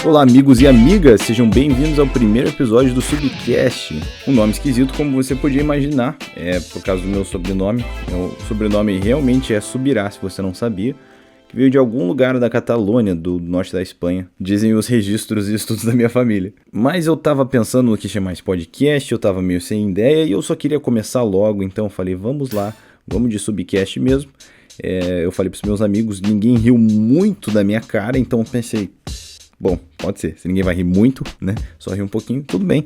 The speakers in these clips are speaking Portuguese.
Olá, amigos e amigas, sejam bem-vindos ao primeiro episódio do Subcast. Um nome esquisito, como você podia imaginar, por causa do meu sobrenome. Meu sobrenome realmente é Subirá, se você não sabia, que veio de algum lugar da Catalônia, do norte da Espanha. Dizem os registros e estudos da minha família. Mas eu tava pensando no que chamar esse podcast, eu tava meio sem ideia e eu só queria começar logo, então eu falei, vamos lá, vamos de Subcast mesmo. Eu falei pros meus amigos, ninguém riu muito da minha cara, então eu pensei... Bom, pode ser, se ninguém vai rir muito, né, só rir um pouquinho, tudo bem,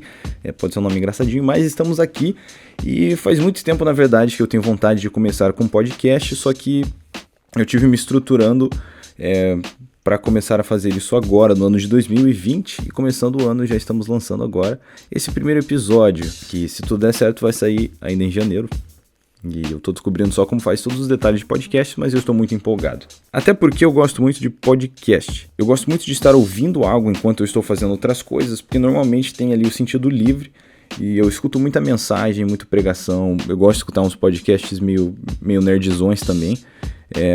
pode ser um nome engraçadinho, mas estamos aqui e faz muito tempo, na verdade, que eu tenho vontade de começar com podcast, só que eu tive me estruturando para começar a fazer isso agora, no ano de 2020, e começando o ano, já estamos lançando agora esse primeiro episódio, que se tudo der certo vai sair ainda em janeiro. E eu tô descobrindo só como faz todos os detalhes de podcast, mas eu estou muito empolgado. Até porque eu gosto muito de podcast. Eu gosto muito de estar ouvindo algo enquanto eu estou fazendo outras coisas, porque normalmente tem ali o sentido livre, e eu escuto muita mensagem, muita pregação. Eu gosto de escutar uns podcasts meio nerdzões também,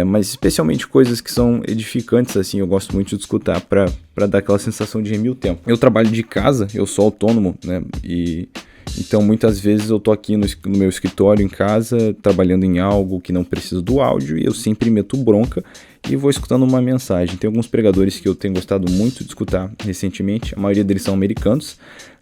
mas especialmente coisas que são edificantes, assim, eu gosto muito de escutar para dar aquela sensação de remir o tempo. Eu trabalho de casa, eu sou autônomo, né, então muitas vezes eu tô aqui no meu escritório em casa, trabalhando em algo que não precisa do áudio e eu sempre meto bronca e vou escutando uma mensagem. Tem alguns pregadores que eu tenho gostado muito de escutar recentemente, a maioria deles são americanos,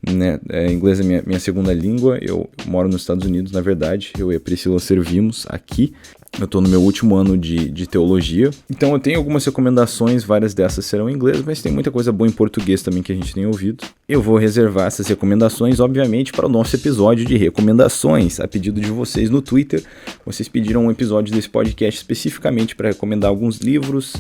né? Inglês é minha segunda língua, eu moro nos Estados Unidos, na verdade, eu e a Priscila servimos aqui. Eu tô no meu último ano de teologia, então eu tenho algumas recomendações, várias dessas serão em inglês, mas tem muita coisa boa em português também que a gente tem ouvido. Eu vou reservar essas recomendações, obviamente, para o nosso episódio de recomendações, a pedido de vocês no Twitter. Vocês pediram um episódio desse podcast especificamente para recomendar alguns livros,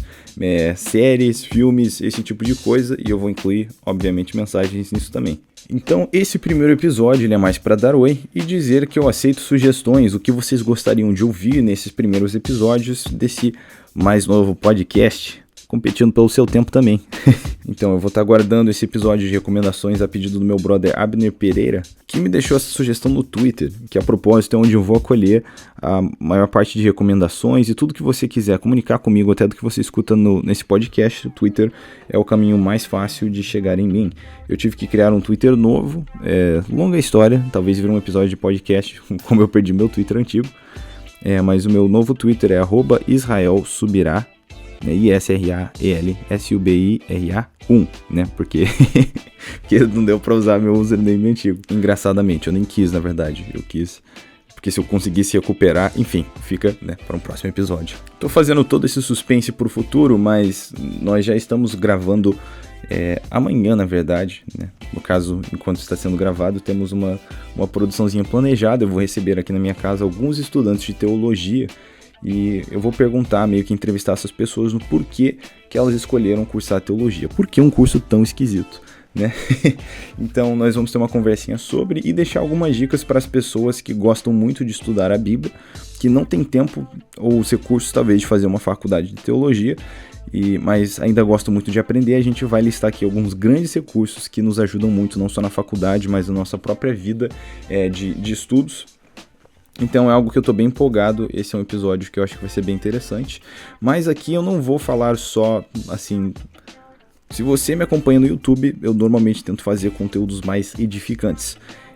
séries, filmes, esse tipo de coisa, e eu vou incluir, obviamente, mensagens nisso também. Então, esse primeiro episódio ele é mais para dar oi e dizer que eu aceito sugestões, o que vocês gostariam de ouvir nesses primeiros episódios desse mais novo podcast, competindo pelo seu tempo também. Então, eu vou estar guardando esse episódio de recomendações a pedido do meu brother Abner Pereira, que me deixou essa sugestão no Twitter, que a propósito é onde eu vou acolher a maior parte de recomendações e tudo que você quiser comunicar comigo, até do que você escuta nesse podcast. O Twitter é o caminho mais fácil de chegar em mim. Eu tive que criar um Twitter novo, longa história, talvez vire um episódio de podcast, como eu perdi meu Twitter antigo, mas o meu novo Twitter é @IsraelSubirá, IsraelSubirá1, né, porque não deu pra usar meu username antigo, engraçadamente, eu nem quis, na verdade, eu quis, porque se eu conseguisse recuperar, enfim, fica, né, para um próximo episódio. Tô fazendo todo esse suspense pro futuro, mas nós já estamos gravando amanhã, na verdade, né, no caso, enquanto está sendo gravado, temos uma produçãozinha planejada. Eu vou receber aqui na minha casa alguns estudantes de teologia, e eu vou perguntar, meio que entrevistar essas pessoas no porquê que elas escolheram cursar teologia. Por que um curso tão esquisito, né? Então nós vamos ter uma conversinha sobre e deixar algumas dicas para as pessoas que gostam muito de estudar a Bíblia, que não tem tempo ou os recursos talvez de fazer uma faculdade de teologia, mas ainda gostam muito de aprender. A gente vai listar aqui alguns grandes recursos que nos ajudam muito, não só na faculdade, mas na nossa própria vida de estudos. Então é algo que eu tô bem empolgado, esse é um episódio que eu acho que vai ser bem interessante, mas aqui eu não vou falar só, assim, se você me acompanha no YouTube, eu normalmente tento fazer conteúdos mais edificantes.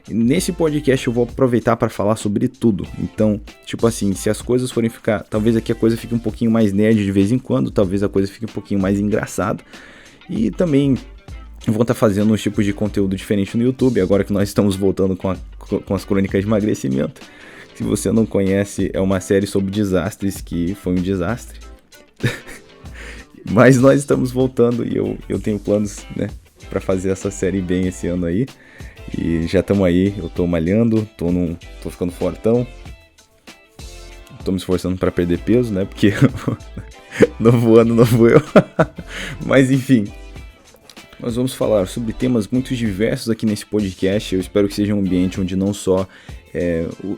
Nesse podcast eu vou aproveitar para falar sobre tudo, então, tipo assim, se as coisas forem ficar, talvez aqui a coisa fique um pouquinho mais nerd de vez em quando, talvez a coisa fique um pouquinho mais engraçada, e também... eu vou estar fazendo uns tipos de conteúdo diferente no YouTube, agora que nós estamos voltando com as crônicas de emagrecimento. Se você não conhece, é uma série sobre desastres que foi um desastre. Mas nós estamos voltando e eu tenho planos, né, para fazer essa série bem esse ano aí. E já estamos aí, eu tô malhando, tô ficando fortão. Tô me esforçando para perder peso, né, porque novo ano, novo eu. Mas enfim, nós vamos falar sobre temas muito diversos aqui nesse podcast. Eu espero que seja um ambiente onde não só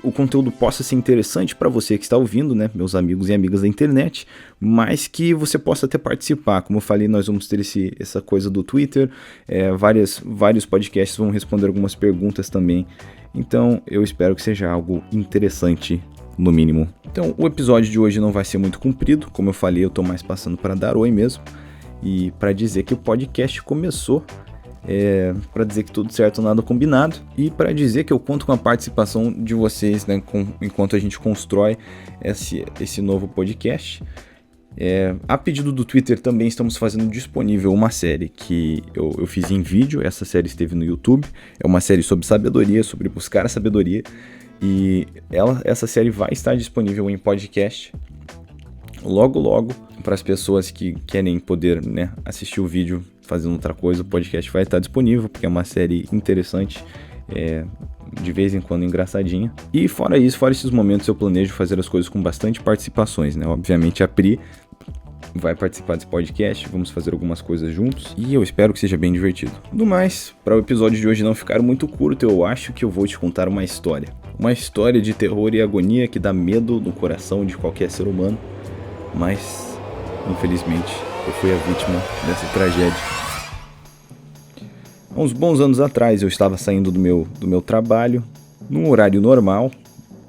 o conteúdo possa ser interessante para você que está ouvindo, né, meus amigos e amigas da internet, mas que você possa até participar. Como eu falei, nós vamos ter essa coisa do Twitter, vários podcasts vão responder algumas perguntas também. Então eu espero que seja algo interessante, no mínimo. Então o episódio de hoje não vai ser muito comprido, como eu falei, eu tô mais passando para dar oi mesmo. e para dizer que o podcast começou, para dizer que tudo certo, nada combinado, e para dizer que eu conto com a participação de vocês, né, enquanto a gente constrói esse novo podcast. A pedido do Twitter também estamos fazendo disponível uma série que eu fiz em vídeo. Essa série esteve no YouTube, é uma série sobre sabedoria, sobre buscar a sabedoria, e essa série vai estar disponível em podcast logo para as pessoas que querem poder, né, assistir o vídeo fazendo outra coisa. O podcast vai estar disponível porque é uma série interessante, de vez em quando engraçadinha. E fora esses momentos eu planejo fazer as coisas com bastante participações, né? Obviamente a Pri vai participar desse podcast, vamos fazer algumas coisas juntos e eu espero que seja bem divertido. No mais, para o episódio de hoje não ficar muito curto, eu acho que eu vou te contar uma história de terror e agonia que dá medo no coração de qualquer ser humano, mas infelizmente eu fui a vítima dessa tragédia. Há uns bons anos atrás eu estava saindo do meu trabalho num horário normal.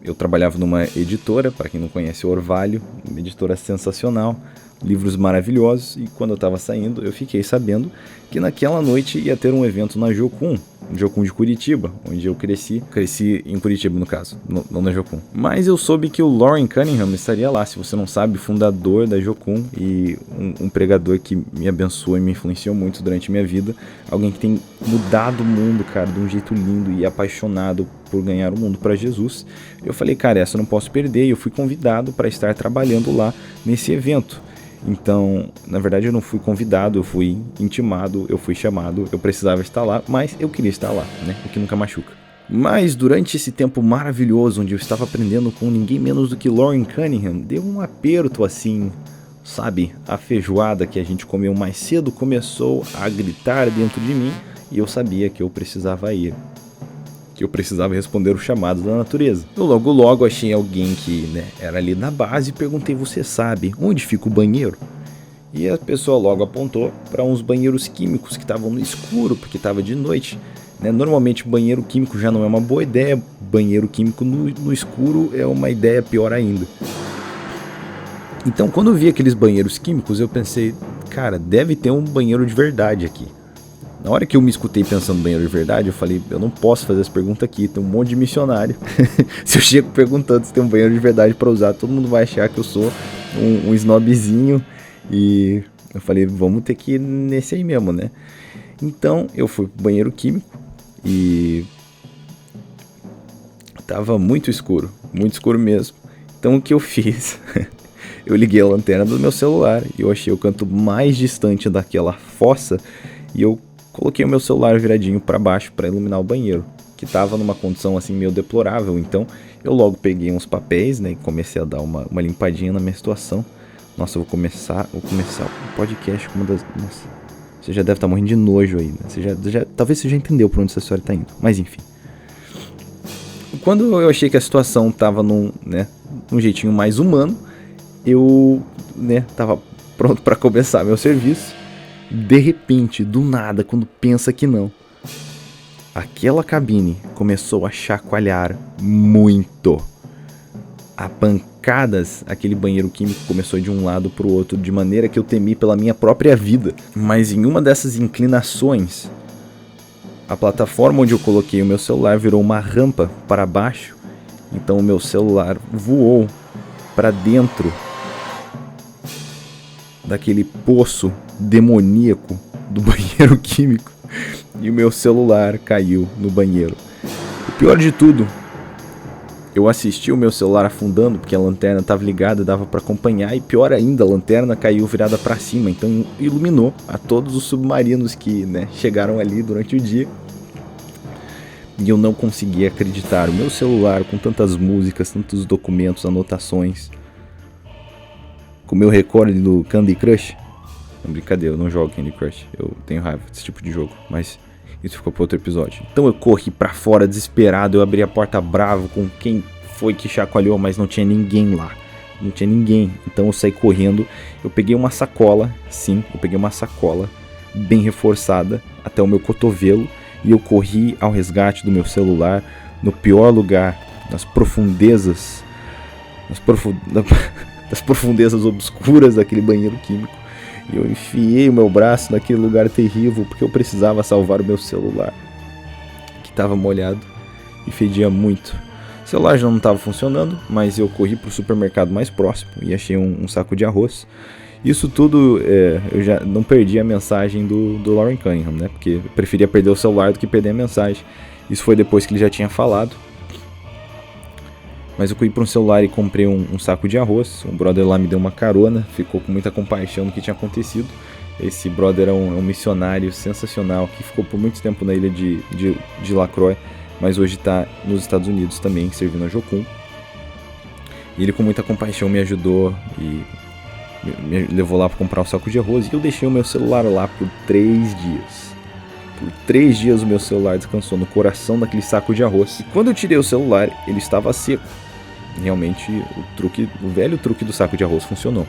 Eu trabalhava numa editora, para quem não conhece, Orvalho, uma editora sensacional, livros maravilhosos, e quando eu estava saindo eu fiquei sabendo que naquela noite ia ter um evento na Jocum de Curitiba, onde eu cresci em Curitiba no caso, não na Jocum. Mas eu soube que o Loren Cunningham estaria lá, se você não sabe, fundador da Jocum e um pregador que me abençoou e me influenciou muito durante a minha vida, alguém que tem mudado o mundo, cara, de um jeito lindo e apaixonado por ganhar o mundo para Jesus. Eu falei, cara, essa eu não posso perder, e eu fui convidado para estar trabalhando lá nesse evento. Então, na verdade eu não fui convidado, eu fui intimado, eu fui chamado, eu precisava estar lá, mas eu queria estar lá, né? O que nunca machuca. Mas durante esse tempo maravilhoso, onde eu estava aprendendo com ninguém menos do que Loren Cunningham, deu um aperto assim, sabe? A feijoada que a gente comeu mais cedo começou a gritar dentro de mim, e eu sabia que eu precisava ir, que eu precisava responder o chamado da natureza. Eu logo achei alguém que, né, era ali na base e perguntei, você sabe onde fica o banheiro? E a pessoa logo apontou para uns banheiros químicos que estavam no escuro, porque estava de noite, né? Normalmente banheiro químico já não é uma boa ideia, banheiro químico no escuro é uma ideia pior ainda. Então quando eu vi aqueles banheiros químicos eu pensei, cara, deve ter um banheiro de verdade aqui. Na hora que eu me escutei pensando no banheiro de verdade, eu falei, eu não posso fazer essa pergunta aqui, tem um monte de missionário. Se eu chego perguntando se tem um banheiro de verdade para usar, todo mundo vai achar que eu sou um snobzinho. E eu falei, vamos ter que ir nesse aí mesmo, né? Então eu fui pro banheiro químico e tava muito escuro mesmo. Então o que eu fiz? Eu liguei a lanterna do meu celular e eu achei o canto mais distante daquela fossa e eu coloquei o meu celular viradinho para baixo para iluminar o banheiro, que estava numa condição assim meio deplorável. Então eu logo peguei uns papéis, né, e comecei a dar uma limpadinha na minha situação. Nossa, eu vou começar o podcast com uma das... Nossa, você já deve estar morrendo de nojo aí, né? Talvez você já entendeu por onde essa história está indo, mas enfim. Quando eu achei que a situação estava num jeitinho mais humano, eu, né, tava pronto para começar meu serviço. De repente, do nada, quando pensa que não, aquela cabine começou a chacoalhar muito. A pancadas, aquele banheiro químico começou de um lado para o outro, de maneira que eu temi pela minha própria vida. Mas em uma dessas inclinações, a plataforma onde eu coloquei o meu celular virou uma rampa para baixo. Então o meu celular voou para dentro daquele poço demoníaco do banheiro químico e o meu celular caiu no banheiro. O pior de tudo, eu assisti o meu celular afundando porque a lanterna estava ligada, dava para acompanhar, e pior ainda, a lanterna caiu virada para cima, então iluminou a todos os submarinos que, né, chegaram ali durante o dia. E eu não conseguia acreditar, o meu celular com tantas músicas, tantos documentos, anotações, com o meu recorde do Candy Crush. Não, brincadeira, eu não jogo Candy Crush, eu tenho raiva desse tipo de jogo, mas isso ficou para outro episódio. Então eu corri para fora desesperado, eu abri a porta bravo com quem foi que chacoalhou, mas não tinha ninguém lá, não tinha ninguém. Então eu saí correndo, eu peguei uma sacola, bem reforçada até o meu cotovelo, e eu corri ao resgate do meu celular no pior lugar, nas profundezas obscuras daquele banheiro químico. E eu enfiei o meu braço naquele lugar terrível porque eu precisava salvar o meu celular, que estava molhado e fedia muito. O celular já não estava funcionando, mas eu corri para o supermercado mais próximo e achei um saco de arroz. Isso tudo, eu já não perdi a mensagem do Lauren Cunningham, né? Porque eu preferia perder o celular do que perder a mensagem. Isso foi depois que ele já tinha falado. Mas eu fui para um celular e comprei um saco de arroz. Um brother lá me deu uma carona, ficou com muita compaixão do que tinha acontecido. Esse brother é um missionário sensacional que ficou por muito tempo na ilha de Lacroix, mas hoje está nos Estados Unidos também, servindo a Jocum. E ele com muita compaixão me ajudou e me levou lá para comprar um saco de arroz. E eu deixei o meu celular lá por 3 dias. Por 3 dias o meu celular descansou no coração daquele saco de arroz. E quando eu tirei o celular, ele estava seco. Realmente o velho truque do saco de arroz funcionou.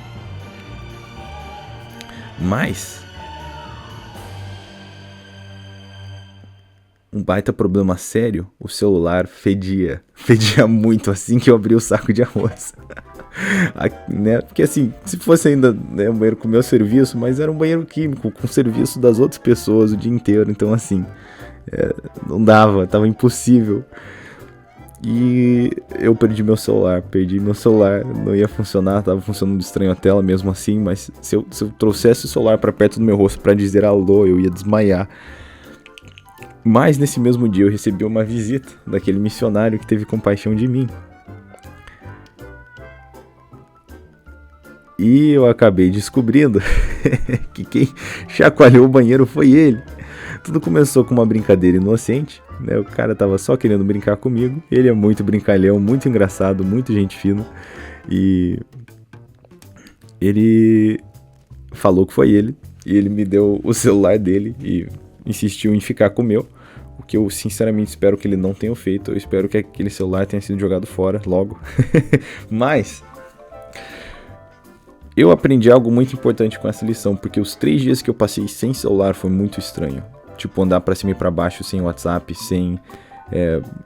Mas um baita problema sério, o celular fedia muito assim que eu abri o saco de arroz. Né? Porque assim, se fosse ainda, né, um banheiro com o meu serviço, mas era um banheiro químico com o serviço das outras pessoas o dia inteiro, então assim, não dava, tava impossível. E eu perdi meu celular, não ia funcionar, tava funcionando estranho a tela mesmo assim, mas se eu trouxesse o celular pra perto do meu rosto pra dizer alô, eu ia desmaiar. Mas nesse mesmo dia eu recebi uma visita daquele missionário que teve compaixão de mim. E eu acabei descobrindo que quem chacoalhou o banheiro foi ele. Tudo começou com uma brincadeira inocente, né? O cara tava só querendo brincar comigo. Ele é muito brincalhão, muito engraçado, muito gente fina. E ele falou que foi ele. E ele me deu o celular dele e insistiu em ficar com o meu. O que eu sinceramente espero que ele não tenha feito. Eu espero que aquele celular tenha sido jogado fora logo. Mas eu aprendi algo muito importante com essa lição, porque os 3 dias que eu passei sem celular foi muito estranho. Tipo, andar pra cima e pra baixo sem WhatsApp, sem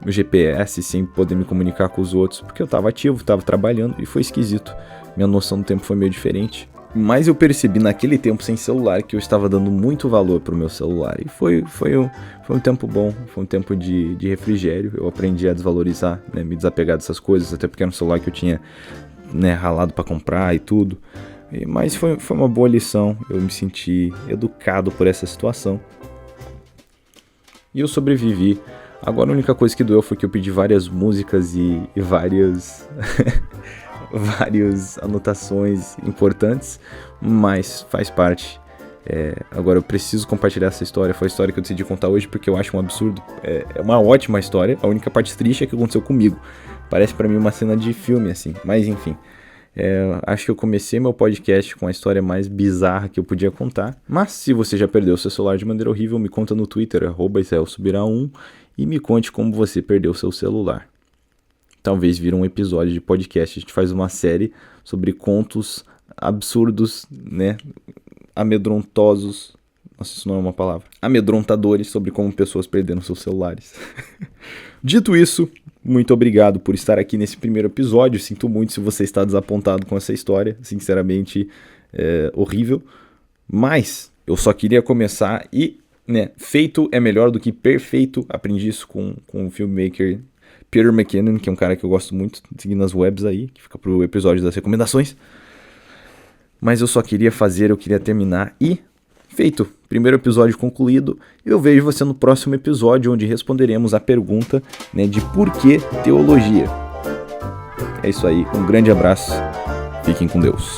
GPS, sem poder me comunicar com os outros, porque eu tava ativo, tava trabalhando e foi esquisito. Minha noção do tempo foi meio diferente. Mas eu percebi naquele tempo sem celular que eu estava dando muito valor pro meu celular. E foi um tempo bom, foi um tempo de refrigério. Eu aprendi a desvalorizar, né, me desapegar dessas coisas, até porque era um celular que eu tinha, né, ralado pra comprar e tudo. Mas foi uma boa lição, eu me senti educado por essa situação. E eu sobrevivi. Agora a única coisa que doeu foi que eu pedi várias músicas e várias anotações importantes, mas faz parte. Agora eu preciso compartilhar essa história. Foi a história que eu decidi contar hoje porque eu acho um absurdo. É uma ótima história. A única parte triste é que aconteceu comigo. Parece pra mim uma cena de filme assim, mas enfim. Acho que eu comecei meu podcast com a história mais bizarra que eu podia contar. Mas se você já perdeu seu celular de maneira horrível, me conta no Twitter, @IsraelSubirá1, e me conte como você perdeu seu celular. Talvez vira um episódio de podcast. A gente faz uma série sobre contos absurdos, né? Amedrontosos. Nossa, isso não é uma palavra. Amedrontadores sobre como pessoas perderam seus celulares. Dito isso, muito obrigado por estar aqui nesse primeiro episódio. Sinto muito se você está desapontado com essa história. Sinceramente, é horrível. Mas eu só queria começar e, né, feito é melhor do que perfeito. Aprendi isso com o filmmaker Peter McKinnon, que é um cara que eu gosto muito, seguindo nas webs aí, que fica pro episódio das recomendações. Mas eu só queria terminar e... feito, primeiro episódio concluído. Eu vejo você no próximo episódio, onde responderemos a pergunta, né, de por que teologia. É isso aí, um grande abraço, fiquem com Deus.